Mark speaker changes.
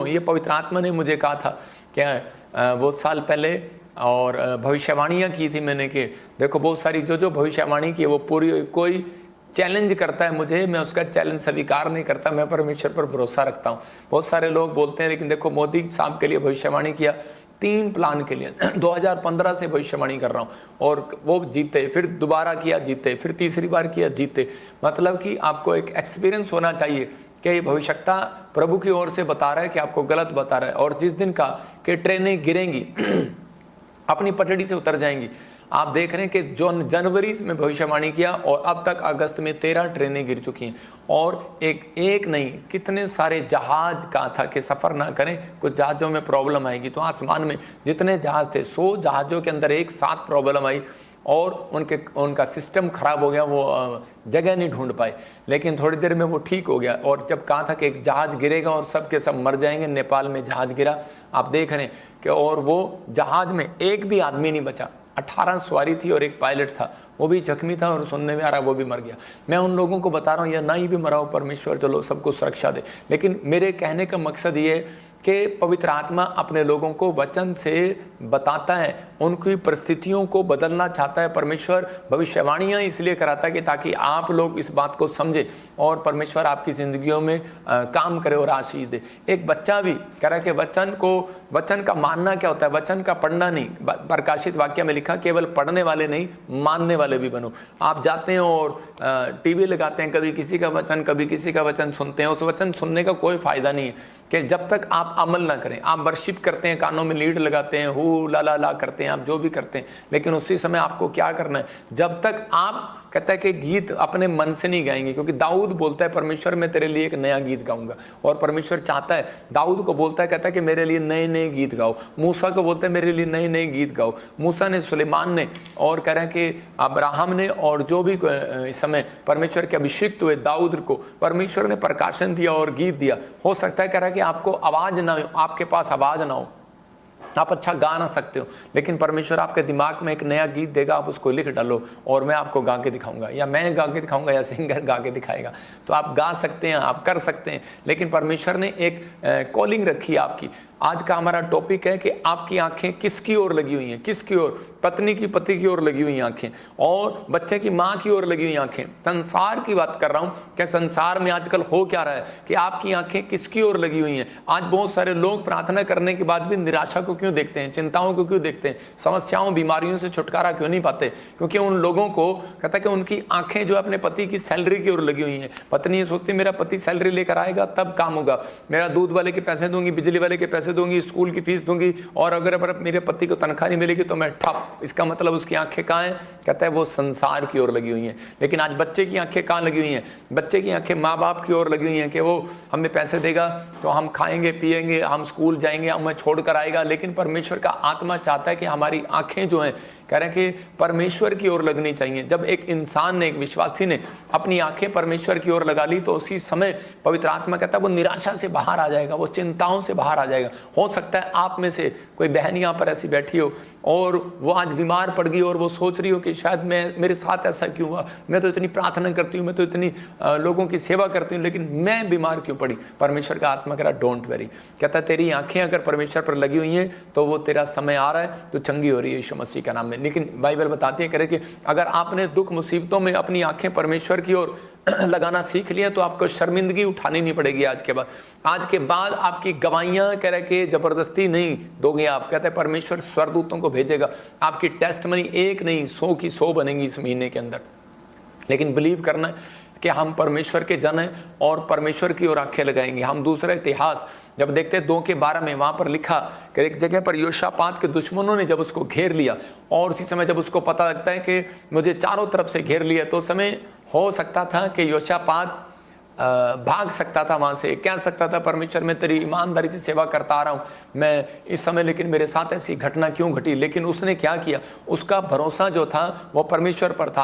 Speaker 1: ये पवित्र आत्मा ने मुझे कहा था क्या बहुत साल पहले, और भविष्यवाणियाँ की थी मैंने कि देखो बहुत सारी जो भविष्यवाणी की है वो पूरी हुई। कोई चैलेंज करता है मुझे, मैं उसका चैलेंज स्वीकार नहीं करता, मैं परमेश्वर पर भरोसा रखता हूँ। बहुत सारे लोग बोलते हैं लेकिन देखो मोदी साहब के लिए भविष्यवाणी किया 3 प्लान के लिए 2015 से भविष्यवाणी कर रहा हूँ और वो जीते, फिर दोबारा किया जीते, फिर तीसरी बार किया जीते। मतलब कि आपको एक एक्सपीरियंस होना चाहिए कि ये भविष्यता प्रभु की ओर से बता रहा है कि आपको गलत बता रहा है, और जिस दिन का कि ट्रेनें गिरेंगी अपनी पटड़ी से उतर जाएंगी। आप देख रहे हैं कि जो जनवरी में भविष्यवाणी किया और अब तक अगस्त में 13 ट्रेनें गिर चुकी हैं, और एक नहीं कितने सारे जहाज का था कि सफ़र ना करें, कुछ जहाज़ों में प्रॉब्लम आएगी। तो आसमान में जितने जहाज़ थे 100 जहाज़ों के अंदर एक साथ प्रॉब्लम आई और उनका सिस्टम ख़राब हो गया, वो जगह नहीं ढूंढ पाए। लेकिन थोड़ी देर में वो ठीक हो गया, और जब कहा था कि एक जहाज़ गिरेगा और सब के सब मर जाएंगे, नेपाल में जहाज़ गिरा आप देख रहे हैं कि, और वो जहाज़ में एक भी आदमी नहीं बचा। 18 सवारी थी और एक पायलट था, वो भी जख्मी था, और सुनने में आ रहा वो भी मर गया। मैं उन लोगों को बता रहा हूँ या ना ही भी मरा हो, परमेश्वर चलो सबको सुरक्षा दे। लेकिन मेरे कहने का मकसद ये है कि पवित्र आत्मा अपने लोगों को वचन से बताता है, उनकी परिस्थितियों को बदलना चाहता है। परमेश्वर भविष्यवाणियाँ इसलिए कराता है कि ताकि आप लोग इस बात को समझें और परमेश्वर आपकी ज़िंदगियों में काम करे और आशीष दे। एक बच्चा भी कह रहा है कि वचन का मानना क्या होता है, वचन का पढ़ना नहीं। प्रकाशित वाक्य में लिखा केवल पढ़ने वाले नहीं मानने वाले भी बनो। आप जाते हैं और टीवी लगाते हैं, कभी किसी का वचन कभी किसी का वचन सुनते हैं, उस वचन सुनने का कोई फ़ायदा नहीं है कि जब तक आप अमल ना करें। आप वर्शिप करते हैं, कानों में लीड लगाते हैं, हु ला ला ला करते हैं, आप जो भी करते हैं, लेकिन उसी समय आपको क्या करना है, जब तक आप कहता है कि गीत अपने मन से नहीं गाएंगे। क्योंकि दाऊद बोलता है परमेश्वर मैं तेरे लिए एक नया गीत गाऊंगा, और परमेश्वर चाहता है, दाऊद को बोलता है, कहता है कि मेरे लिए नए नए गीत गाओ। मूसा को बोलता है मेरे लिए नए नए गीत गाओ। मूसा ने, सुलेमान ने, और कह रहे हैं कि अब्राहम ने, और जो भी इस समय परमेश्वर के अभिषिक्त हुए दाऊद को परमेश्वर ने प्रकाशन दिया और गीत दिया। हो सकता है कह रहा है कि आपको आवाज़ ना हो, आपके पास आवाज़ ना हो, आप अच्छा गा ना सकते हो, लेकिन परमेश्वर आपके दिमाग में एक नया गीत देगा, आप उसको लिख डालो और मैं आपको गा के दिखाऊंगा, या मैं गा के दिखाऊंगा या सिंगर गा के दिखाएगा। तो आप गा सकते हैं, आप कर सकते हैं, लेकिन परमेश्वर ने एक कॉलिंग रखी है आपकी। आज का हमारा टॉपिक है कि आपकी आंखें किसकी ओर लगी हुई हैं, किसकी ओर, पत्नी की पति की ओर लगी हुई आंखें, और बच्चे की माँ की ओर लगी हुई आंखें। संसार की बात कर रहा हूँ कि संसार में आजकल हो क्या रहा है कि आपकी आंखें किसकी ओर लगी हुई हैं। आज बहुत सारे लोग प्रार्थना करने के बाद भी निराशा को क्यों देखते हैं, चिंताओं को क्यों देखते हैं, समस्याओं बीमारियों से छुटकारा क्यों नहीं पाते? क्योंकि उन लोगों को कहता है कि उनकी आंखें जो अपने पति की सैलरी की ओर लगी हुई हैं। पत्नी ये सोचती मेरा पति सैलरी लेकर आएगा तब काम होगा, मेरा दूध वाले के पैसे दूंगी, बिजली वाले के पैसे दूंगी, स्कूल की फीस दूंगी, और अगर मेरे पति को तनख्वाह नहीं मिलेगी तो मैं ठप। इसका मतलब उसकी आंखें कहाँ हैं? कहता है वो संसार की ओर लगी हुई हैं। लेकिन आज बच्चे की आंखें कहाँ लगी हुई हैं? बच्चे की आंखें माँ बाप की ओर लगी हुई हैं कि वो हमें पैसे देगा तो हम खाएंगे पिएंगे, हम स्कूल जाएंगे, हमें छोड़ कर आएगा। लेकिन परमेश्वर का आत्मा चाहता है कि हमारी आंखें जो हैं, कह रहे हैं कि परमेश्वर की ओर लगनी चाहिए। जब एक इंसान ने, एक विश्वासी ने अपनी आंखें परमेश्वर की ओर लगा ली तो उसी समय पवित्र आत्मा कहता है वो निराशा से बाहर आ जाएगा, वो चिंताओं से बाहर आ जाएगा। हो सकता है आप में से कोई बहन यहाँ पर ऐसी बैठी हो और वो आज बीमार पड़ गई और वो सोच रही हो कि शायद मेरे साथ ऐसा क्यों हुआ, मैं तो इतनी प्रार्थना करती हूँ, मैं तो इतनी लोगों की सेवा करती हूँ, लेकिन मैं बीमार क्यों पड़ी? परमेश्वर का आत्मा कह रहा डोंट वरी, कहता है तेरी आंखें अगर परमेश्वर पर लगी हुई हैं तो वो तेरा समय आ रहा है, तो चंगी हो रही है यीशु मसीह का नाम में। लेकिन बाइबल बताती है कह रहे कि अगर आपने दुख मुसीबतों में अपनी आंखें परमेश्वर की ओर लगाना सीख लिया तो आपको शर्मिंदगी उठानी नहीं पड़ेगी। आज के बाद आपकी गवाहियां कह रहे कि जबरदस्ती नहीं दोगे आप, कहते हैं परमेश्वर स्वर्गदूतों को भेजेगा, आपकी टेस्टमनी एक नहीं 100 की 100 बनेगी इस महीने के अंदर। लेकिन बिलीव करना है कि हम परमेश्वर के जन हैं और परमेश्वर की ओर आंखें लगाएंगे। हम दूसरा इतिहास जब देखते हैं 2:12 में, वहां पर लिखा कि एक जगह पर योशापात के दुश्मनों ने जब उसको घेर लिया, और उसी समय जब उसको पता लगता है कि मुझे चारों तरफ से घेर लिया, तो समय हो सकता था कि योशापात भाग सकता था वहाँ से, कह सकता था परमेश्वर मैं तेरी ईमानदारी से सेवा करता आ रहा हूँ मैं इस समय, लेकिन मेरे साथ ऐसी घटना क्यों घटी? लेकिन उसने क्या किया? उसका भरोसा जो था वो परमेश्वर पर था।